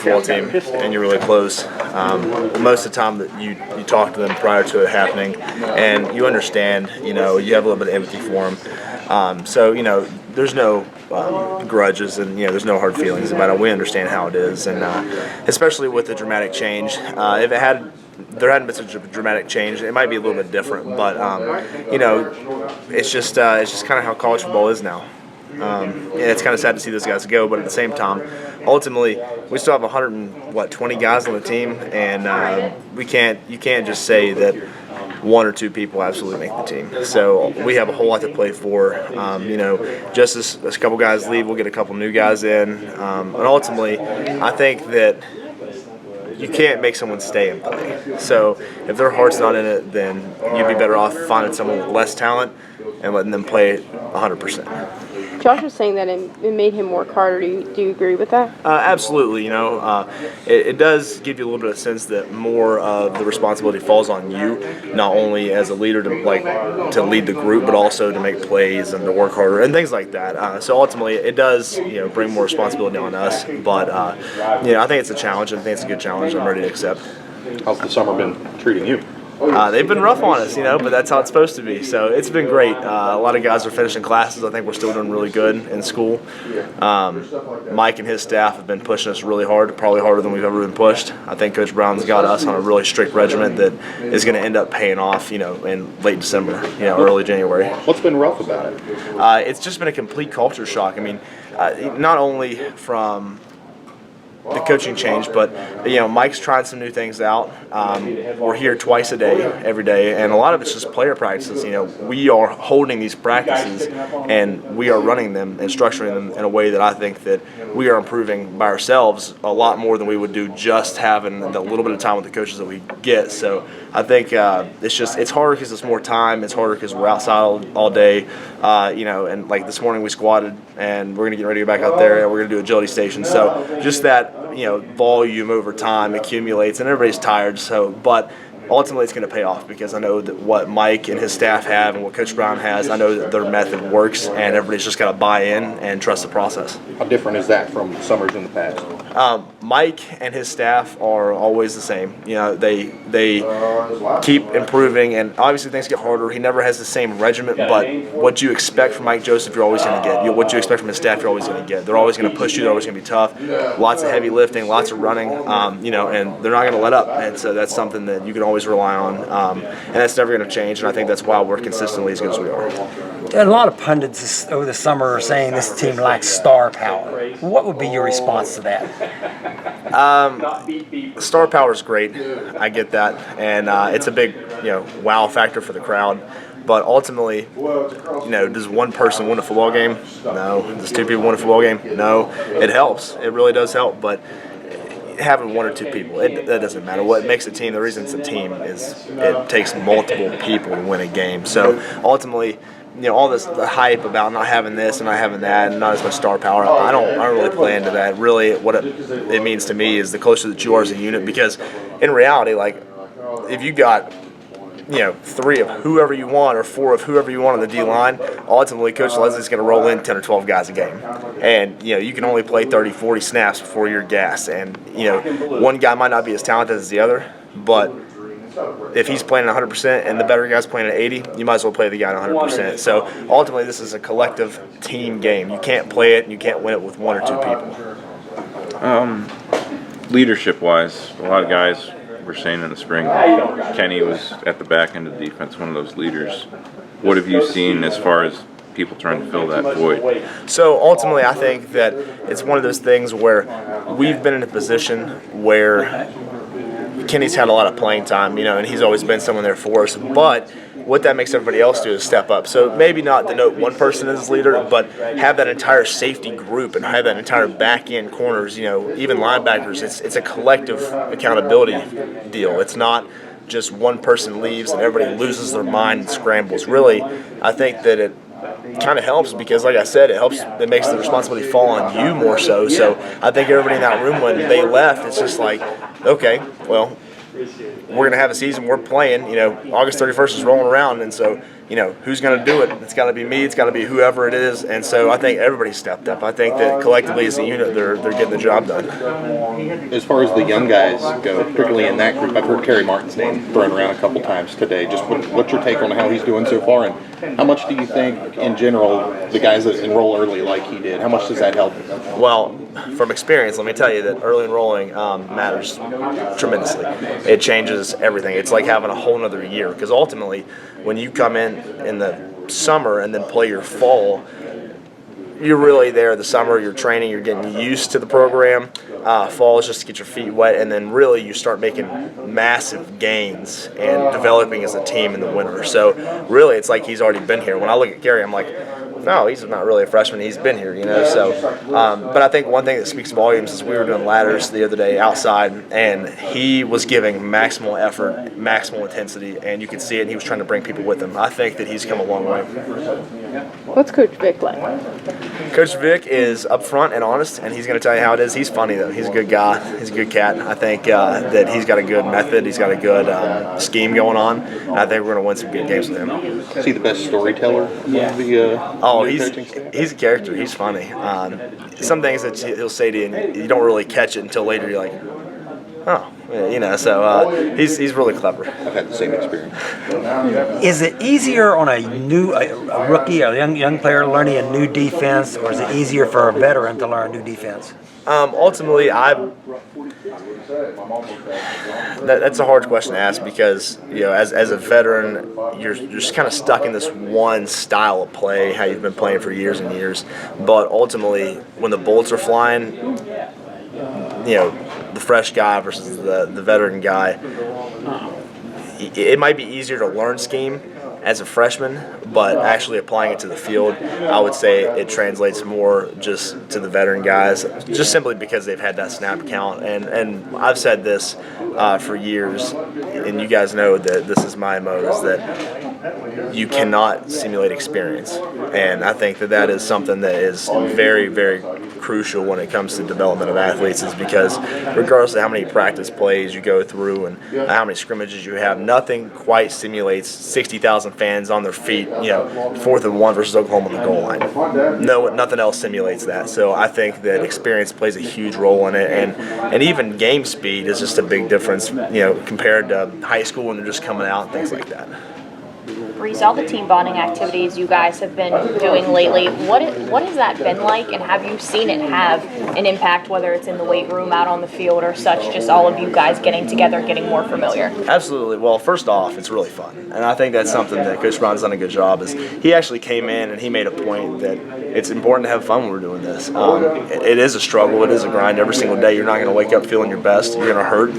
football team and you're really close, most of the time that you talk to them prior to it happening, and you understand, you have a little bit of empathy for them. So, there's no grudges and, there's no hard feelings about it. We understand how it is, and especially with the dramatic change. If there hadn't been such a dramatic change, it might be a little bit different, but, it's just kind of how college football is now. It's kind of sad to see those guys go, but at the same time, ultimately, we still have 120 guys on the team, and you can't just say that one or two people absolutely make the team. So we have a whole lot to play for. Just as a couple guys leave, we'll get a couple new guys in, and ultimately, I think that you can't make someone stay and play. So if their heart's not in it, then you'd be better off finding someone with less talent and letting them play 100%. Josh was saying that it made him work harder. Do you agree with that? Absolutely. It does give you a little bit of sense that more of the responsibility falls on you, not only as a leader to lead the group, but also to make plays and to work harder and things like that. So ultimately, it does bring more responsibility on us. But I think it's a challenge, and I think it's a good challenge. I'm ready to accept. How's the summer been treating you? They've been rough on us, but that's how it's supposed to be. So it's been great. A lot of guys are finishing classes. I think we're still doing really good in school. Mike and his staff have been pushing us really hard, probably harder than we've ever been pushed. I think Coach Brown's got us on a really strict regimen that is going to end up paying off, in late December, early January. What's been rough about it? It's just been a complete culture shock. I mean, not only from the coaching change, but Mike's trying some new things out. We're here twice a day, every day, and a lot of it's just player practices. We are holding these practices and we are running them and structuring them in a way that I think that we are improving by ourselves a lot more than we would do just having the little bit of time with the coaches that we get. So I think it's harder because it's more time. It's harder because we're outside all day, and like this morning we squatted and we're going to get ready to go back out there and we're going to do agility stations. So just that volume over time accumulates and everybody's tired. But ultimately it's going to pay off because I know that what Mike and his staff have and what Coach Brown has, I know that their method works and everybody's just got to buy in and trust the process. How different is that from summers in the past? Mike and his staff are always the same. They keep improving, and obviously things get harder. He never has the same regiment, but what you expect from Mike Joseph, you're always going to get. What you expect from his staff, you're always going to get. They're always going to push you. They're always going to be tough. Lots of heavy lifting, lots of running, and they're not going to let up. And so that's something that you can always rely on, and that's never going to change. And I think that's why we're consistently as good as we are. A lot of pundits over the summer are saying this team lacks star power. What would be your response to that? Star power is great. I get that, and it's a big, wow factor for the crowd. But ultimately, does one person win a football game? No. Does two people win a football game? No. It helps. It really does help, but having one or two people, that doesn't matter. What makes a team, the reason it's a team is it takes multiple people to win a game. So ultimately, all the hype about not having this and not having that and not as much star power, I don't really play into that. Really, what it means to me is the closer that you are as a unit, because in reality, like, if you got three of whoever you want or four of whoever you want on the D-line, ultimately Coach Leslie's going to roll in 10 or 12 guys a game. And, you can only play 30, 40 snaps before you're gassed. And, one guy might not be as talented as the other, but if he's playing at 100% and the better guy's playing at 80, you might as well play the guy at 100%. So ultimately this is a collective team game. You can't play it and you can't win it with one or two people. Leadership-wise, a lot of guys were saying in the spring Kenny was at the back end of the defense, one of those leaders. What have you seen as far as people trying to fill that void? So ultimately I think that it's one of those things where we've been in a position where Kenny's had a lot of playing time, and he's always been someone there for us. But what that makes everybody else do is step up. So maybe not denote one person as leader, but have that entire safety group and have that entire back end corners, even linebackers. It's a collective accountability deal. It's not just one person leaves and everybody loses their mind and scrambles. Really, I think that it kind of helps because, like I said, it makes the responsibility fall on you more so. So I think everybody in that room, when they left, it's just like, okay, well, we're going to have a season, we're playing, August 31st is rolling around, and so who's going to do it? It's got to be me. It's got to be whoever it is. And so I think everybody stepped up. I think that collectively as a unit, they're getting the job done. As far as the young guys go, particularly in that group, I've heard Terry Martin's name thrown around a couple times today. Just what's your take on how he's doing so far, and how much do you think, in general, the guys that enroll early like he did, how much does that help? Well, from experience, let me tell you that early enrolling matters tremendously. It changes everything. It's like having a whole nother year, because ultimately, when you come in the summer and then play your fall, you're really there the summer, you're training, you're getting used to the program. Fall is just to get your feet wet, and then really you start making massive gains and developing as a team in the winter. So really it's like he's already been here. When I look at Gary, I'm like, no, he's not really a freshman. He's been here, So, but I think one thing that speaks volumes is we were doing ladders the other day outside, and he was giving maximal effort, maximal intensity, and you could see it. And he was trying to bring people with him. I think that he's come a long way. What's Coach Vic like? Coach Vic is upfront and honest, and he's going to tell you how it is. He's funny, though. He's a good guy. He's a good cat. I think that he's got a good method. He's got a good scheme going on, and I think we're going to win some good games with him. Is he the best storyteller among the he's a character. He's funny. Some things that he'll say to you, and you don't really catch it until later. You're like, oh, So he's really clever. I've had the same experience. Is it easier on a rookie, a young player learning a new defense, or is it easier for a veteran to learn a new defense? Ultimately, that's a hard question to ask because as a veteran, you're just kind of stuck in this one style of play, how you've been playing for years and years. But ultimately, when the bolts are flying, the fresh guy versus the veteran guy, it might be easier to learn scheme as a freshman, but actually applying it to the field, I would say it translates more just to the veteran guys, just simply because they've had that snap count. And I've said this for years, and you guys know that this is my mode, is that you cannot simulate experience. And I think that is something that is very, very crucial when it comes to development of athletes, is because regardless of how many practice plays you go through and how many scrimmages you have, nothing quite simulates 60,000 fans on their feet, 4th and 1 versus Oklahoma on the goal line. No, nothing else simulates that. So I think that experience plays a huge role in it, and even game speed is just a big difference, compared to high school when they're just coming out and things like that. Reese, all the team bonding activities you guys have been doing lately, what has that been like, and have you seen it have an impact, whether it's in the weight room, out on the field, or such, just all of you guys getting together, getting more familiar? Absolutely. Well, first off, it's really fun, and I think that's something that Coach Brown's done a good job, is he actually came in and he made a point that it's important to have fun when we're doing this. It is a struggle. It is a grind every single day. You're not going to wake up feeling your best. You're going to hurt.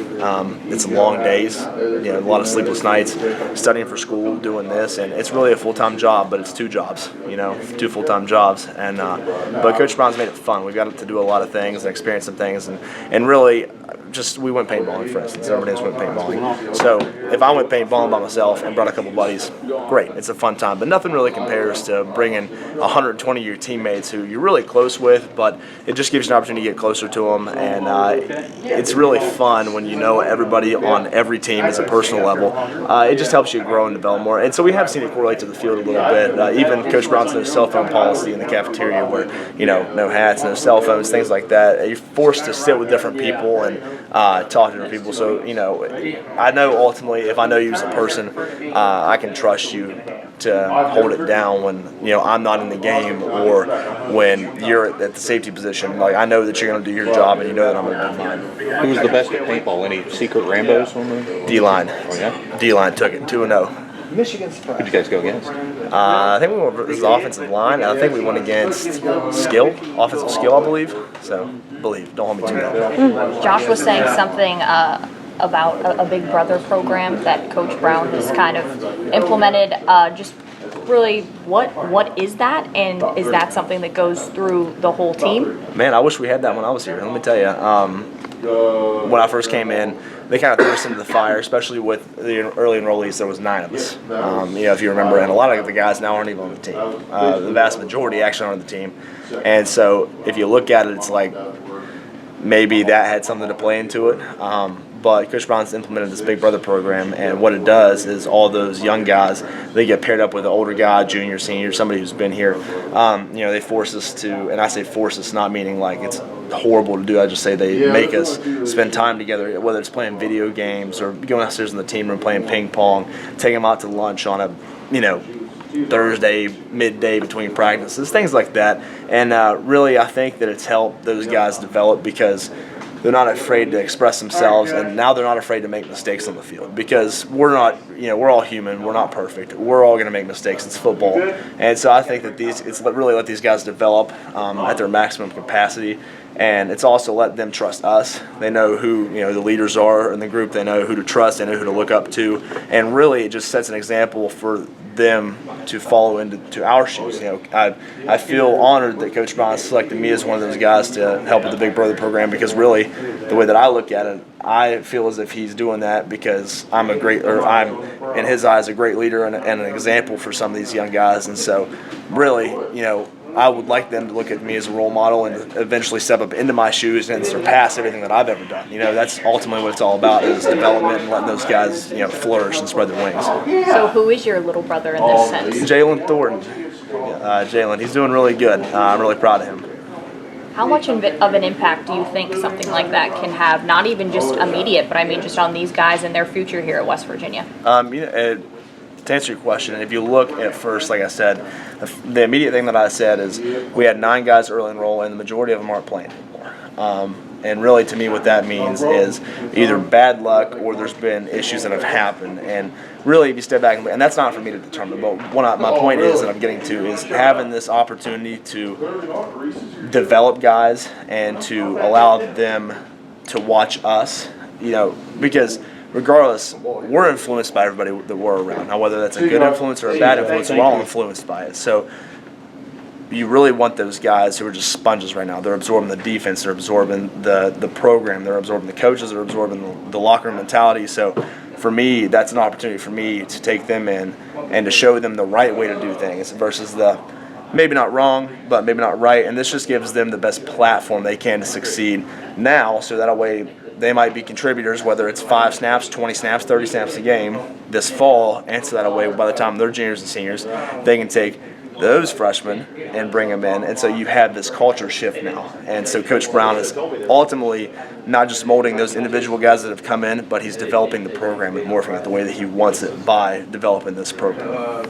It's long days, a lot of sleepless nights, studying for school, doing this. And it's really a full-time job, but it's 2 jobs, 2 full-time jobs. And but Coach Brown's made it fun. We've got to do a lot of things and experience some things, and really just we went paintballing, for instance. Everybody else went paintballing. So if I went paintballing by myself and brought a couple buddies, great. It's a fun time. But nothing really compares to bringing 120 of your teammates who you're really close with, but it just gives you an opportunity to get closer to them. And it's really fun when everybody on every team is a personal level. It just helps you grow and develop more. And so we have seen it correlate to the field a little bit. Even Coach Brown's no cell phone policy in the cafeteria, where no hats, no cell phones, things like that. You're forced to sit with different people and talk to different people. So I know ultimately, if I know you as a person, I can trust you to hold it down when I'm not in the game, or when you're at the safety position. Like, I know that you're going to do your job, and that I'm going to do mine. Who was the best at paintball? Any secret Rambos on the D-line? Oh yeah. D-line took it 2-0. Who'd you guys go against? I think we went versus the offensive line. I think we went against offensive skill, I believe. So, don't hold me to that. Josh was saying something about a Big Brother program that Coach Brown has kind of implemented. Just really, what is that, and is that something that goes through the whole team? Man, I wish we had that when I was here. Let me tell you, when I first came in, they kind of threw us into the fire, especially with the early enrollees. There was 9 of us, if you remember, and a lot of the guys now aren't even on the team. The vast majority actually aren't on the team, and so if you look at it, it's like maybe that had something to play into it. But Coach Brown's implemented this Big Brother program, and what it does is all those young guys, they get paired up with an older guy, junior, senior, somebody who's been here. They force us to, and I say force us, not meaning like it's horrible to do. I just say they make us spend time together, whether it's playing video games or going upstairs in the team room playing ping pong, taking them out to lunch on a, Thursday midday between practices, things like that. And really, I think that it's helped those guys develop because they're not afraid to express themselves, and now they're not afraid to make mistakes on the field because we're not, we're all human. We're not perfect. We're all going to make mistakes. It's football, and so I think that it's really let these guys develop at their maximum capacity, and it's also let them trust us. They know who the leaders are in the group. They know who to trust. They know who to look up to, and really it just sets an example for them to follow into our shoes. I feel honored that Coach Brown selected me as one of those guys to help with the Big Brother program because really, the way that I look at it, I feel as if he's doing that because I'm in his eyes a great leader and an example for some of these young guys. And so, really, I would like them to look at me as a role model and eventually step up into my shoes and surpass everything that I've ever done. That's ultimately what it's all about is development and letting those guys, flourish and spread their wings. So who is your little brother in this sense? Jalen Thornton. Jalen, he's doing really good. I'm really proud of him. How much of an impact do you think something like that can have, not even just immediate, but I mean just on these guys and their future here at West Virginia? To answer your question, if you look at first, like I said, the immediate thing that I said is we had 9 guys early enroll, and the majority of them aren't playing anymore. And really, to me, what that means is either bad luck or there's been issues that have happened. And really, if you step back, and that's not for me to determine, but my point is that I'm getting to is having this opportunity to develop guys and to allow them to watch us, because regardless, we're influenced by everybody that we're around. Now, whether that's a good influence or a bad influence, we're all influenced by it. So you really want those guys who are just sponges right now. They're absorbing the defense. They're absorbing the program. They're absorbing the coaches. They're absorbing the locker room mentality. So for me, that's an opportunity for me to take them in and to show them the right way to do things versus the maybe not wrong, but maybe not right. And this just gives them the best platform they can to succeed now so that way they might be contributors, whether it's 5 snaps, 20 snaps, 30 snaps a game this fall, and so that way by the time they're juniors and seniors, they can take those freshmen and bring them in. And so you have this culture shift now. And so Coach Brown is ultimately not just molding those individual guys that have come in, but he's developing the program and morphing it the way that he wants it by developing this program.